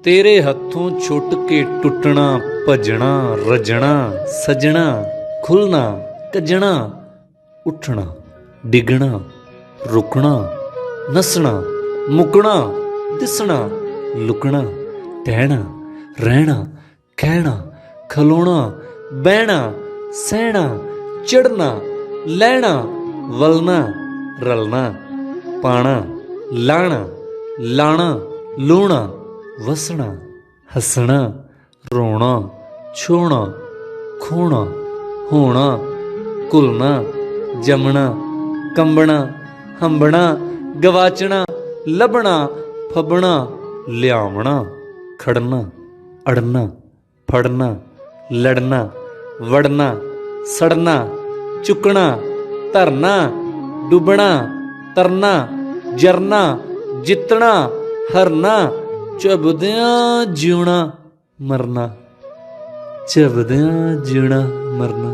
तेरे हत्थों छुट के टुटना भजना रजना सजना खुलना कजना उठना डिगना रुकना नसना मुकना दिसना लुकना टहना रहना कहना खलोना बहना सहना चढ़ना लैना वलना रलना पाना लाना लाना लूणा वसना हसना रोना छोना खोना होना घुलना जमना कंबना हंबना गवाचना लभना फबना लियावना खड़ना अड़ना फड़ना लड़ना वड़ना सड़ना चुकना धरना डुबना तरना जरना जितना हरना चबद्यां जीना मरना चबद्यां जीना मरना।